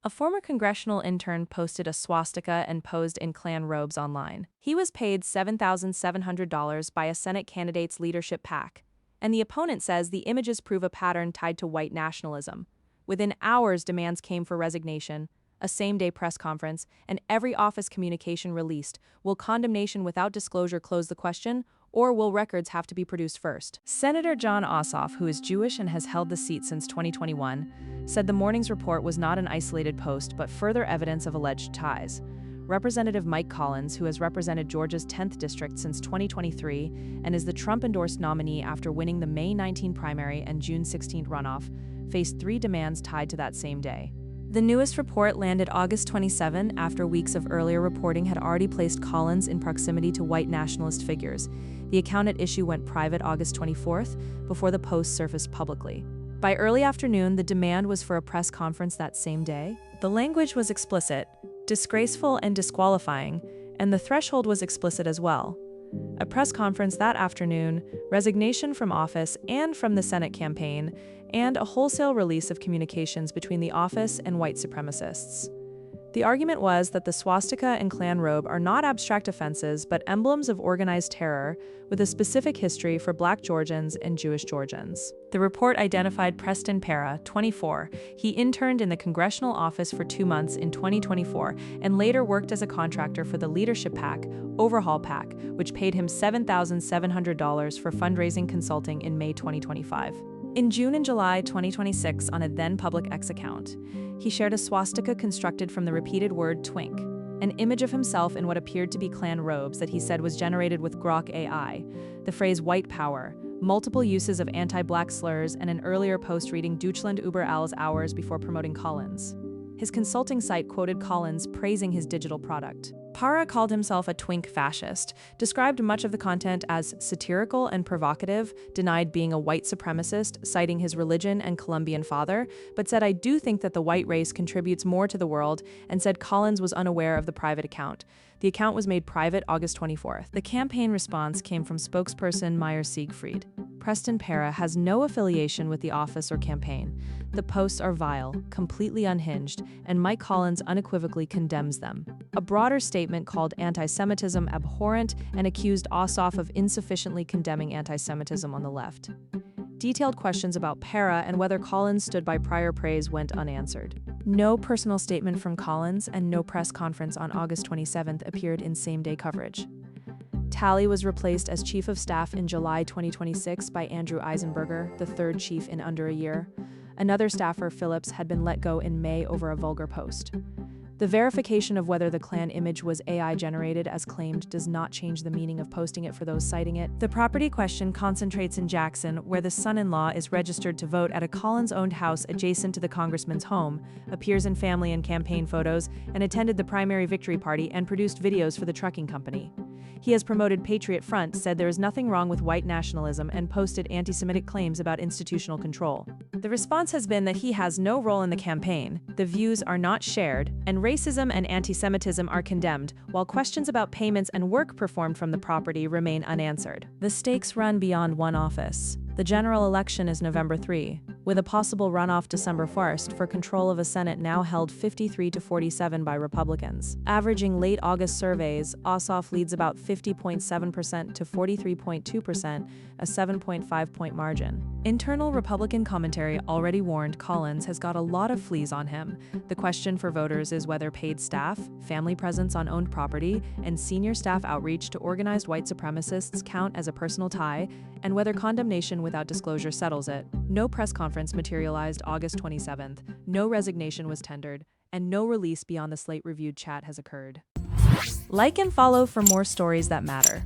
A former congressional intern posted a swastika and posed in Klan robes online. He was paid $7,700 by a Senate candidate's leadership PAC, and the opponent says the images prove a pattern tied to white nationalism. Within hours, demands came for resignation, a same-day press conference, and every office communication released. Will condemnation without disclosure close the question, or will records have to be produced first? Senator Jon Ossoff, who is Jewish and has held the seat since 2021, said the morning's report was not an isolated post but further evidence of alleged ties. Representative Mike Collins, who has represented Georgia's 10th district since 2023 and is the Trump-endorsed nominee after winning the May 19 primary and June 16 runoff, faced 3 demands tied to that same day. The newest report landed August 27 after weeks of earlier reporting had already placed Collins in proximity to white nationalist figures. The account at issue went private August 24th before the post surfaced publicly. By early afternoon, the demand was for a press conference that same day. The language was explicit, disgraceful and disqualifying, and the threshold was explicit as well. A press conference that afternoon, resignation from office and from the Senate campaign, and a wholesale release of communications between the office and white supremacists. The argument was that the swastika and Klan robe are not abstract offenses but emblems of organized terror with a specific history for Black Georgians and Jewish Georgians. The report identified Preston Parra, 24. He interned in the congressional office for 2 months in 2024 and later worked as a contractor for the leadership PAC, Overhaul PAC, which paid him $7,700 for fundraising consulting in May 2025. In June and July 2026, on a then-public X account, he shared a swastika constructed from the repeated word twink, an image of himself in what appeared to be Klan robes that he said was generated with Grok AI, the phrase white power, multiple uses of anti-black slurs, and an earlier post reading Deutschland über alles hours before promoting Collins. His consulting site quoted Collins praising his digital product. Parra called himself a twink fascist, described much of the content as satirical and provocative, denied being a white supremacist, citing his religion and Colombian father, but said, "I do think that the white race contributes more to the world," and said Collins was unaware of the private account. The account was made private August 24th. The campaign response came from spokesperson Meyer Siegfried. Preston Parra has no affiliation with the office or campaign. The posts are vile, completely unhinged, and Mike Collins unequivocally condemns them. A broader statement called anti-Semitism abhorrent and accused Ossoff of insufficiently condemning anti-Semitism on the left. Detailed questions about Parra and whether Collins stood by prior praise went unanswered. No personal statement from Collins and no press conference on August 27th appeared in same-day coverage. Talley was replaced as chief of staff in July 2026 by Andrew Eisenberger, the third chief in under a year. Another staffer, Phillips, had been let go in May over a vulgar post. The verification of whether the Klan image was AI-generated as claimed does not change the meaning of posting it for those citing it. The property question concentrates in Jackson, where the son-in-law is registered to vote at a Collins-owned house adjacent to the congressman's home, appears in family and campaign photos, and attended the primary victory party and produced videos for the trucking company. He has promoted Patriot Front, said there is nothing wrong with white nationalism, and posted anti-Semitic claims about institutional control. The response has been that he has no role in the campaign, the views are not shared, and racism and anti-Semitism are condemned, while questions about payments and work performed from the property remain unanswered. The stakes run beyond one office. The general election is November 3, with a possible runoff December 1st for control of a Senate now held 53-47 by Republicans. Averaging late August surveys, Ossoff leads about 50.7% to 43.2%, a 7.5-point margin. Internal Republican commentary already warned Collins has got a lot of fleas on him. The question for voters is whether paid staff, family presence on owned property, and senior staff outreach to organized white supremacists count as a personal tie, and whether condemnation without disclosure settles it. No press conference materialized August 27th, no resignation was tendered, and no release beyond the Slate-reviewed chat has occurred. Like and follow for more stories that matter.